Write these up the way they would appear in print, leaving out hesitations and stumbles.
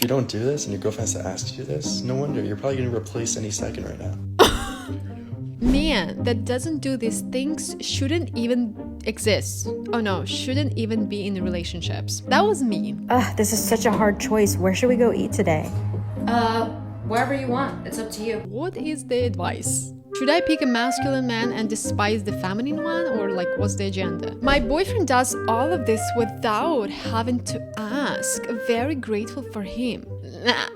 you don't do this and your girlfriend has to ask you to do this, no wonder. You're probably getting replaced any second right now. Man that doesn't do these things shouldn't even exist. Oh no, shouldn't even be in relationships. That was me. Ugh, this is such a hard choice. Where should we go eat today? Wherever you want. It's up to you. What is the advice? Should I pick a masculine man and despise the feminine one, or like what's the agenda? My boyfriend does all of this without having to ask. Very grateful for him. Nah.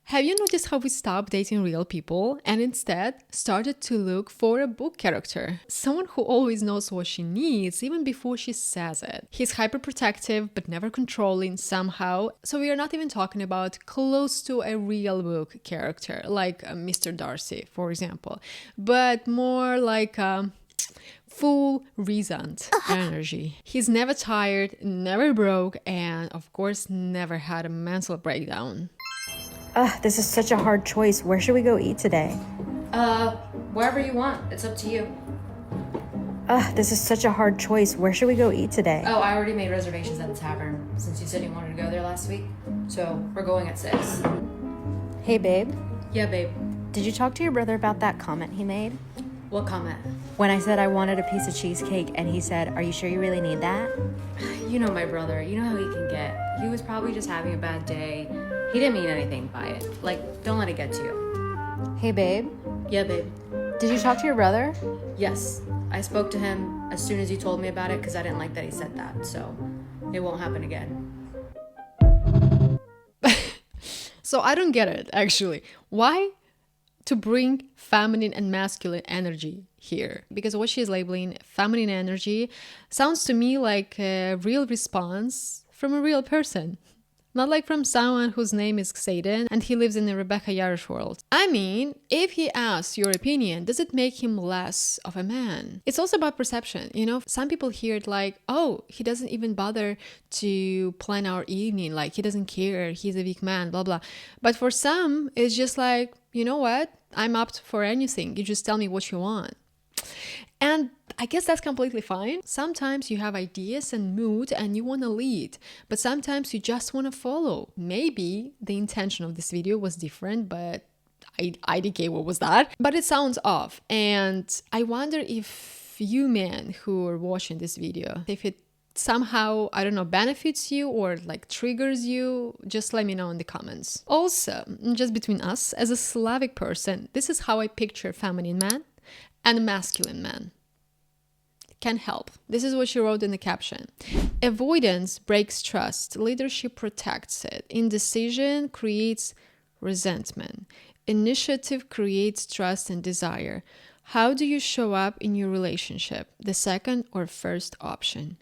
Have you noticed how we stopped dating real people and instead started to look for a book character? Someone who always knows what she needs even before she says it. He's hyperprotective but never controlling somehow. So we are not even talking about close to a real book character like Mr. Darcy, for example, but more like full Rhysand energy. He's never tired, never broke, and of course never had a mental breakdown. Ugh, this is such a hard choice. Where should we go eat today? Wherever you want. It's up to you. Ugh, this is such a hard choice. Where should we go eat today? Oh, I already made reservations at the tavern since you said you wanted to go there last week. So we're going at 6. Hey, babe. Yeah, babe. Did you talk to your brother about that comment he made? What comment? When I said I wanted a piece of cheesecake and he said, "Are you sure you really need that?" You know my brother. You know how he can get. He was probably just having a bad day. He didn't mean anything by it. Like, don't let it get to you. Hey, babe. Yeah, babe. Did you talk to your brother? Yes. I spoke to him as soon as you told me about it because I didn't like that he said that. So it won't happen again. So I don't get it, actually. Why to bring feminine and masculine energy here? Because what she's labeling feminine energy sounds to me like a real response from a real person. Not like from someone whose name is Satan and he lives in the Rebecca Yarrosh world. I mean, if he asks your opinion, does it make him less of a man? It's also about perception. You know, some people hear it like, oh, he doesn't even bother to plan our evening. Like, he doesn't care. He's a weak man, blah, blah. But for some, it's just like, you know what? I'm up for anything. You just tell me what you want. And I guess that's completely fine. Sometimes you have ideas and mood and you want to lead, but sometimes you just want to follow. Maybe the intention of this video was different, but IDK, what was that? But it sounds off. And I wonder if you men who are watching this video, if it somehow, I don't know, benefits you or like triggers you, just let me know in the comments. Also, just between us, as a Slavic person, this is how I picture a feminine man and a masculine man. Can help. This is what she wrote in the caption. Avoidance breaks trust. Leadership protects it. Indecision creates resentment. Initiative creates trust and desire. How do you show up in your relationship? The second or first option?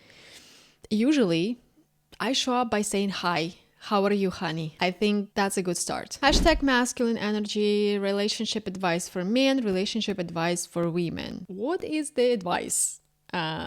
Usually, I show up by saying hi. How are you, honey? I think that's a good start. Hashtag masculine energy, relationship advice for men, relationship advice for women. What is the advice?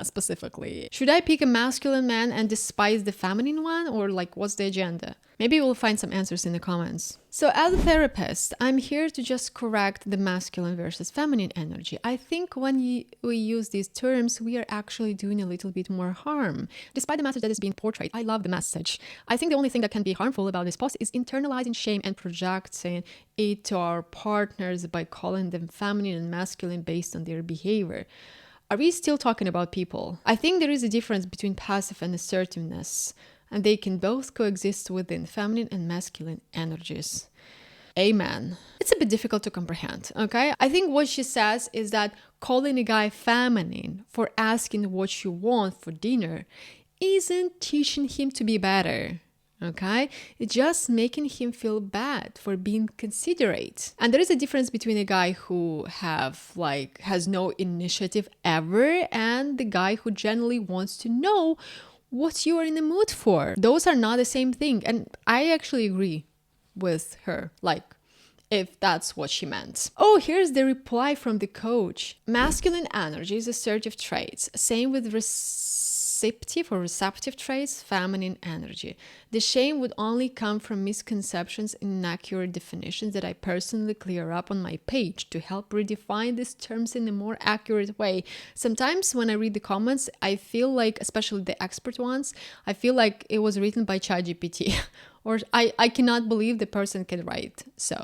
Specifically, should I pick a masculine man and despise the feminine one, or like what's the agenda? Maybe we'll find some answers in the comments. So as a therapist, I'm here to just correct the masculine versus feminine energy. I think when we use these terms, we are actually doing a little bit more harm. Despite the message that is being portrayed, I love the message. I think the only thing that can be harmful about this post is internalizing shame and projecting it to our partners by calling them feminine and masculine based on their behavior. Are we still talking about people? I think there is a difference between passive and assertiveness, and they can both coexist within feminine and masculine energies. Amen. It's a bit difficult to comprehend, okay? I think what she says is that calling a guy feminine for asking what you want for dinner isn't teaching him to be better. Okay, it's just making him feel bad for being considerate. And there is a difference between a guy who has no initiative ever and the guy who generally wants to know what you are in the mood for. Those are not the same thing. And I actually agree with her, if that's what she meant. Oh, here's the reply from the coach. Masculine energy is assertive traits. Same with receptive traits, feminine energy. The shame would only come from misconceptions and inaccurate definitions that I personally clear up on my page to help redefine these terms in a more accurate way. Sometimes when I read the comments, I feel like, especially the expert ones, I feel like it was written by ChatGPT Or I cannot believe the person can write. So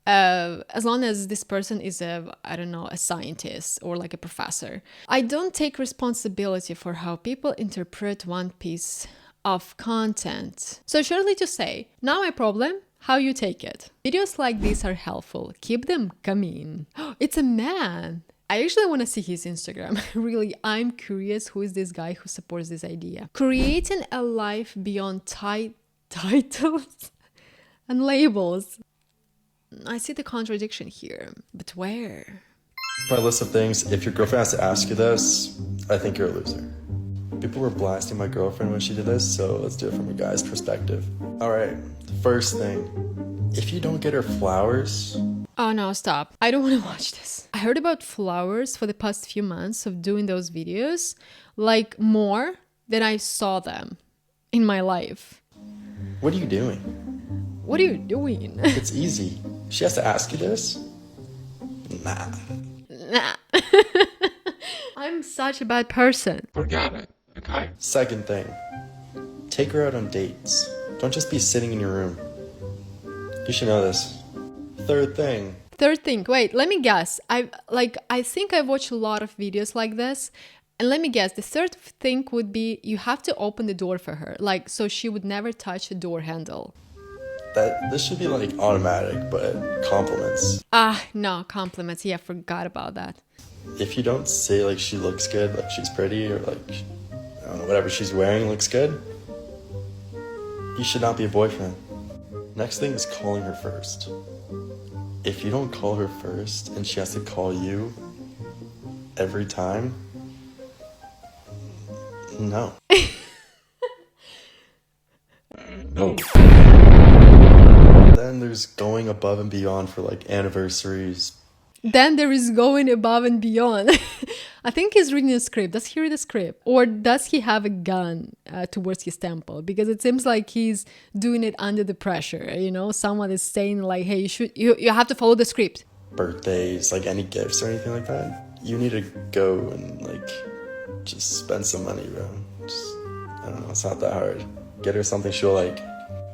as long as this person is I don't know, a scientist or like a professor. I don't take responsibility for how people interpret one piece of content. So surely to say, not my problem, how you take it. Videos like these are helpful. Keep them coming. It's a man. I actually want to see his Instagram. Really, I'm curious who is this guy who supports this idea. Creating a life beyond titles and labels. I see the contradiction here, but where? My list of things, if your girlfriend has to ask you this, I think you're a loser. People were blasting my girlfriend when she did this, so let's do it from a guy's perspective. All right, the first thing, if you don't get her flowers... Oh no, stop. I don't want to watch this. I heard about flowers for the past few months of doing those videos, like more than I saw them in my life. What are you doing? What are you doing? It's easy. She has to ask you this? Nah. Nah. I'm such a bad person. Forget it, okay? Second thing, take her out on dates. Don't just be sitting in your room. You should know this. Third thing, Wait, let me guess. I think I've watched a lot of videos like this. And let me guess, the third thing would be you have to open the door for her. Like, so she would never touch the door handle. this should be like automatic, but compliments. No, compliments. Yeah, forgot about that. If you don't say like she looks good, like she's pretty, or like, I don't know, whatever she's wearing looks good, you should not be a boyfriend. Next thing is calling her first. If you don't call her first and she has to call you every time, no. No. Then there's going above and beyond for like anniversaries. Then there is going above and beyond. I think he's reading a script. Does he read a script? Or does he have a gun towards his temple? Because it seems like he's doing it under the pressure. You know, someone is saying like, hey, you have to follow the script. Birthdays, like any gifts or anything like that. You need to go and like just spend some money, bro. Just, I don't know, it's not that hard. Get her something she'll like.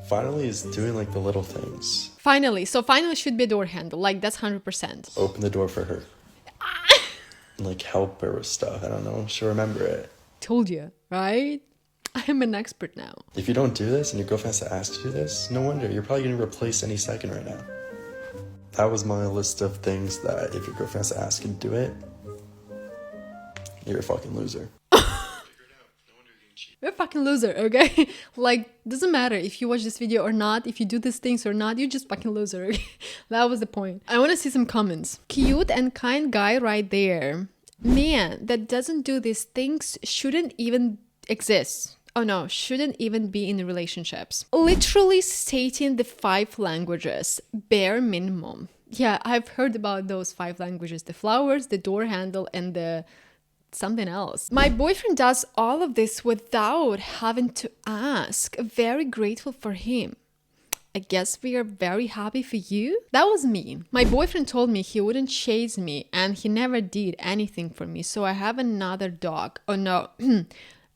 Finally is doing like the little things. Finally should be a door handle. Like that's 100%. Open the door for her. Like help her with stuff. I don't know. She'll remember it. Told you, right? I'm an expert now. If you don't do this and your girlfriend has to ask you to do this, no wonder. You're probably getting replaced any second right now. That was my list of things that if your girlfriend has to ask you to do it, you're a fucking loser. You're a fucking loser, okay? Like, doesn't matter if you watch this video or not, if you do these things or not, you're just fucking loser, okay? That was the point. I want to see some comments. Cute and kind guy right there. Man that doesn't do these things shouldn't even exist. Oh no, shouldn't even be in relationships. Literally stating the 5 languages, bare minimum. Yeah, I've heard about those 5 languages. The flowers, the door handle, and the... something else. My boyfriend does all of this without having to ask. Very grateful for him. I guess we are very happy for you. That was me. My boyfriend told me he wouldn't chase me and he never did anything for me. So I have another dog. Oh no,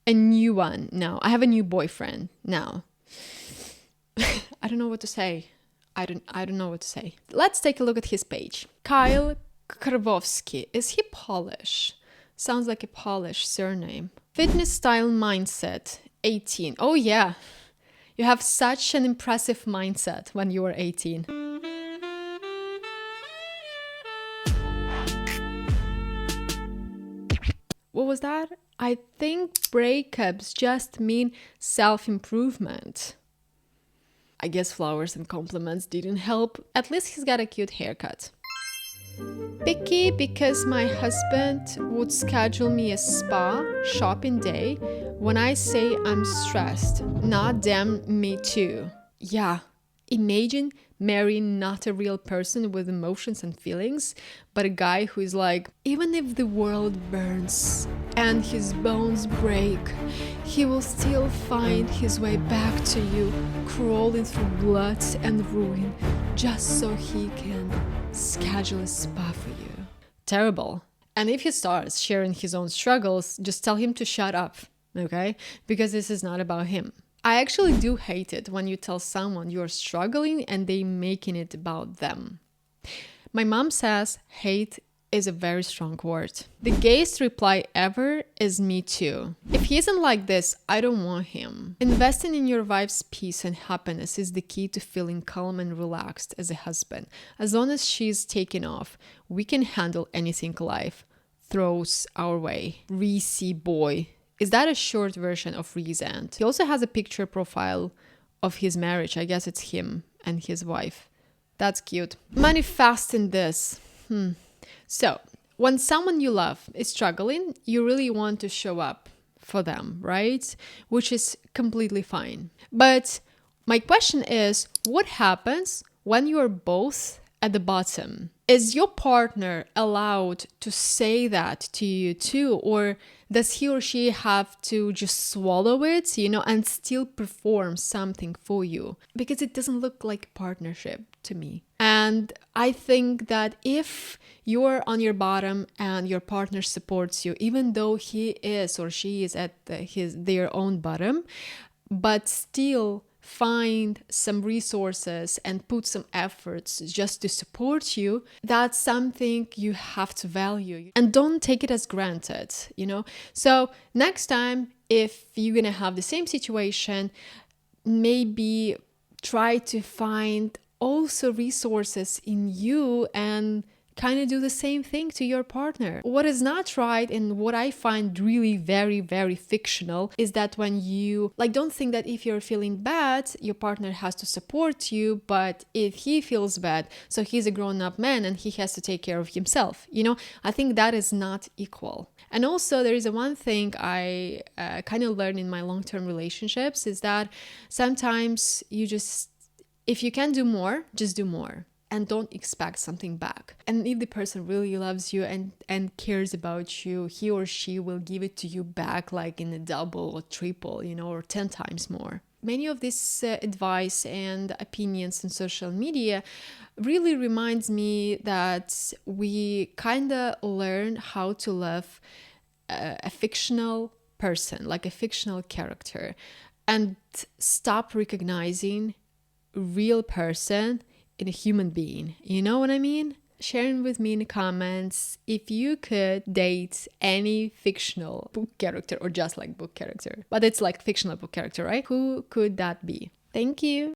a new one now. I have a new boyfriend now. I don't know what to say. I don't know what to say. Let's take a look at his page. Kyle Karwowski. Is he Polish? Sounds like a Polish surname. Fitness style mindset, 18. Oh yeah, you have such an impressive mindset when you were 18. What was that? I think breakups just mean self-improvement. I guess flowers and compliments didn't help. At least he's got a cute haircut. Picky because my husband would schedule me a spa shopping day when I say I'm stressed. Not damn me too. Yeah, imagine marrying not a real person with emotions and feelings, but a guy who is like, even if the world burns and his bones break, he will still find his way back to you, crawling through blood and ruin, just so he can schedule a spa for you. Terrible. And if he starts sharing his own struggles, just tell him to shut up, okay? Because this is not about him. I actually do hate it when you tell someone you're struggling and they making it about them. My mom says hate is a very strong word. The gayest reply ever is me too. If he isn't like this, I don't want him. Investing in your wife's peace and happiness is the key to feeling calm and relaxed as a husband. As long as she's taken off, we can handle anything life throws our way. Reese boy. Is that a short version of Rhysand? He also has a picture profile of his marriage. I guess it's him and his wife. That's cute. Manifesting this. So, when someone you love is struggling, you really want to show up for them, right? Which is completely fine. But my question is, what happens when you are both at the bottom? Is your partner allowed to say that to you too? Or does he or she have to just swallow it, and still perform something for you? Because it doesn't look like partnership to me. And I think that if you're on your bottom and your partner supports you, even though he is or she is at their own bottom, but still find some resources and put some efforts just to support you, that's something you have to value and don't take it as granted, So next time, if you're gonna have the same situation, maybe try to find also resources in you and kind of do the same thing to your partner. What is not right and what I find really very, very fictional is that when you don't think that if you're feeling bad, your partner has to support you, but if he feels bad, so he's a grown-up man and he has to take care of himself. I think that is not equal. And also there is one thing I kind of learned in my long-term relationships is that sometimes if you can do more, just do more. And don't expect something back. And if the person really loves you and cares about you, he or she will give it to you back like in a double or triple, or 10 times more. Many of this advice and opinions on social media really reminds me that we kind of learn how to love a fictional person, like a fictional character, and stop recognizing real person in a human being. You know what I mean? Sharing with me in the comments if you could date any fictional book character or just like book character. But it's like fictional book character, right? Who could that be? Thank you.